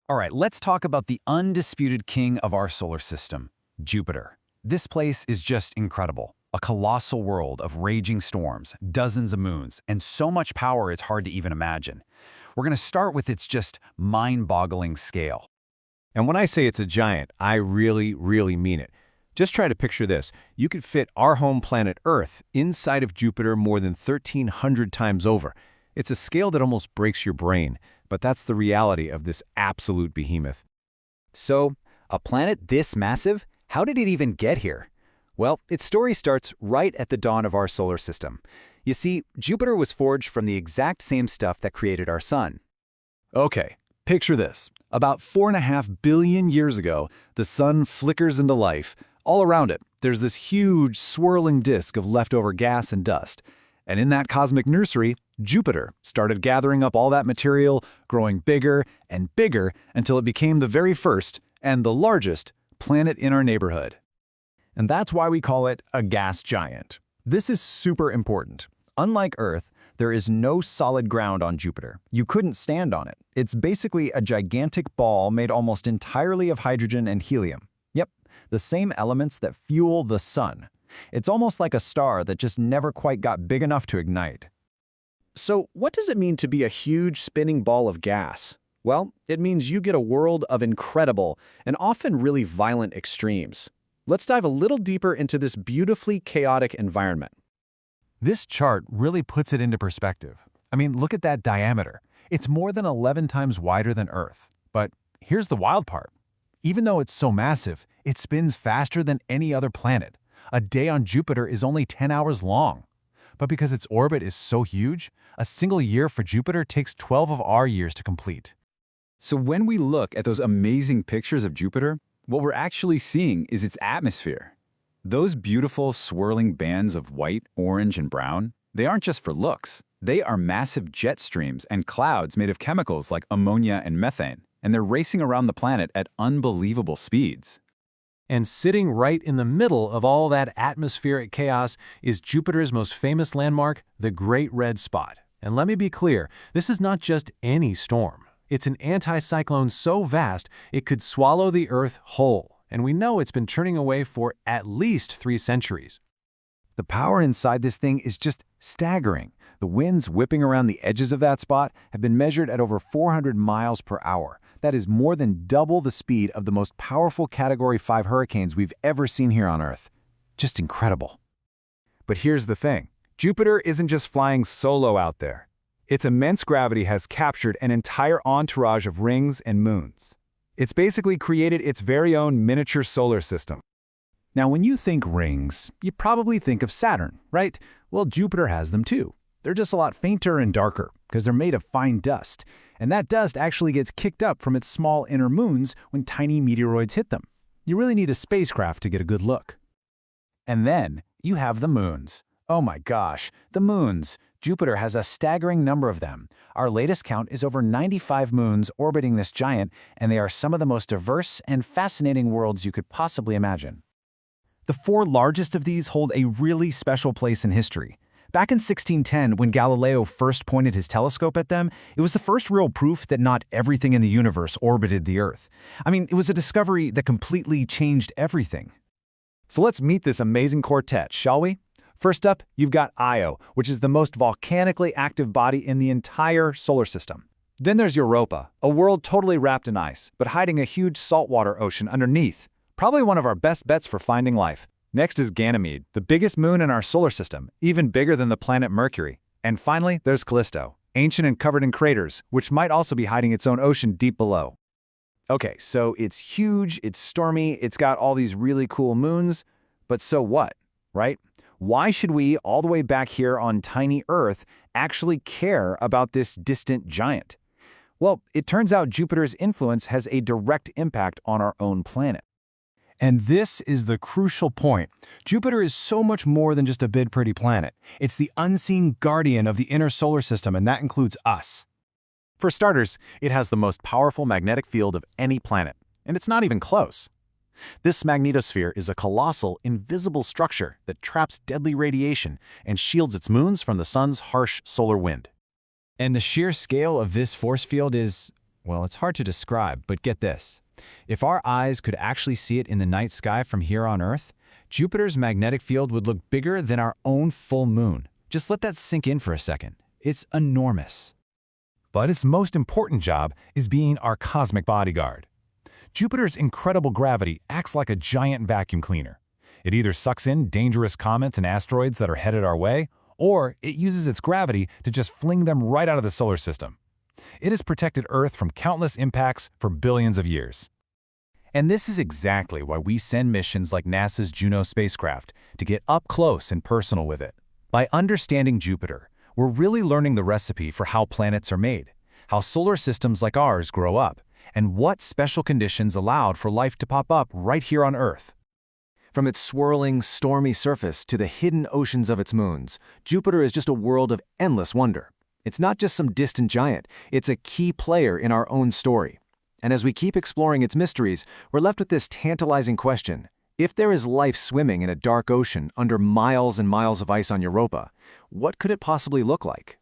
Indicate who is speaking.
Speaker 1: All right, let's talk about the undisputed king of our solar system, Jupiter. This place is just incredible. A colossal world of raging storms, dozens of moons, and so much power it's hard to even imagine. We're going to start with its just mind-boggling scale.
Speaker 2: And when I say it's a giant, I really mean it. Just try to picture this. You could fit our home planet Earth inside of Jupiter more than 1,300 times over. It's a scale that almost breaks your brain, but that's the reality of this absolute behemoth.
Speaker 1: So, a planet this massive? How did it even get here? Well, its story starts right at the dawn of our solar system. You see, Jupiter was forged from the exact same stuff that created our sun.
Speaker 3: Okay, picture this. About 4.5 billion years ago, the sun flickers into life. All around it, there's this huge, swirling disk of leftover gas and dust. And in that cosmic nursery, Jupiter started gathering up all that material, growing bigger and bigger until it became the very first and the largest planet in our neighborhood.
Speaker 4: And that's why we call it a gas giant. This is super important. Unlike Earth, there is no solid ground on Jupiter. You couldn't stand on it. It's basically a gigantic ball made almost entirely of hydrogen and helium. Yep, the same elements that fuel the sun. It's almost like a star that just never quite got big enough to ignite.
Speaker 5: So what does it mean to be a huge spinning ball of gas? Well, it means you get a world of incredible and often really violent extremes. Let's dive a little deeper into this beautifully chaotic environment.
Speaker 3: This chart really puts it into perspective. I mean, look at that diameter. It's more than 11 times wider than Earth. But here's the wild part. Even though it's so massive, it spins faster than any other planet. A day on Jupiter is only 10 hours long. But because its orbit is so huge, a single year for Jupiter takes 12 of our years to complete.
Speaker 1: So when we look at those amazing pictures of Jupiter, what we're actually seeing is its atmosphere. Those beautiful swirling bands of white, orange, and brown, they aren't just for looks. They are massive jet streams and clouds made of chemicals like ammonia and methane, and they're racing around the planet at unbelievable speeds.
Speaker 6: And sitting right in the middle of all that atmospheric chaos is Jupiter's most famous landmark, the Great Red Spot. And let me be clear, this is not just any storm. It's an anticyclone so vast it could swallow the Earth whole. And we know it's been churning away for at least 3 centuries.
Speaker 3: The power inside this thing is just staggering. The winds whipping around the edges of that spot have been measured at over 400 miles per hour. That is more than double the speed of the most powerful Category 5 hurricanes we've ever seen here on Earth. Just incredible.
Speaker 2: But here's the thing. Jupiter isn't just flying solo out there. Its immense gravity has captured an entire entourage of rings and moons. It's basically created its very own miniature solar system.
Speaker 3: Now, when you think rings, you probably think of Saturn, right? Well, Jupiter has them too. They're just a lot fainter and darker because they're made of fine dust. And that dust actually gets kicked up from its small inner moons when tiny meteoroids hit them. You really need a spacecraft to get a good look.
Speaker 1: And then you have the moons. Oh my gosh, the moons. Jupiter has a staggering number of them. Our latest count is over 95 moons orbiting this giant, and they are some of the most diverse and fascinating worlds you could possibly imagine.
Speaker 3: The 4 largest of these hold a really special place in history. Back in 1610, when Galileo first pointed his telescope at them, it was the first real proof that not everything in the universe orbited the Earth. I mean, it was a discovery that completely changed everything.
Speaker 2: So let's meet this amazing quartet, shall we? First up, you've got Io, which is the most volcanically active body in the entire solar system. Then there's Europa, a world totally wrapped in ice, but hiding a huge saltwater ocean underneath. Probably one of our best bets for finding life. Next is Ganymede, the biggest moon in our solar system, even bigger than the planet Mercury. And finally, there's Callisto, ancient and covered in craters, which might also be hiding its own ocean deep below. Okay, so it's huge, it's stormy, it's got all these really cool moons, but so what, right? Why should we, all the way back here on tiny Earth, actually care about this distant giant? Well, it turns out Jupiter's influence has a direct impact on our own planet.
Speaker 3: And this is the crucial point. Jupiter is so much more than just a big, pretty planet. It's the unseen guardian of the inner solar system, and that includes us.
Speaker 2: For starters, it has the most powerful magnetic field of any planet, and it's not even close. This magnetosphere is a colossal, invisible structure that traps deadly radiation and shields its moons from the sun's harsh solar wind.
Speaker 4: And the sheer scale of this force field is,
Speaker 2: Well, it's hard to describe, but get this. If our eyes could actually see it in the night sky from here on Earth, Jupiter's magnetic field would look bigger than our own full moon. Just let that sink in for a second. It's enormous.
Speaker 3: But its most important job is being our cosmic bodyguard. Jupiter's incredible gravity acts like a giant vacuum cleaner. It either sucks in dangerous comets and asteroids that are headed our way, or it uses its gravity to just fling them right out of the solar system. It has protected Earth from countless impacts for billions of years.
Speaker 2: And this is exactly why we send missions like NASA's Juno spacecraft to get up close and personal with it. By understanding Jupiter, we're really learning the recipe for how planets are made, how solar systems like ours grow up, and what special conditions allowed for life to pop up right here on Earth.
Speaker 5: From its swirling, stormy surface to the hidden oceans of its moons, Jupiter is just a world of endless wonder. It's not just some distant giant, it's a key player in our own story. And as we keep exploring its mysteries, we're left with this tantalizing question. If there is life swimming in a dark ocean under miles and miles of ice on Europa, what could it possibly look like?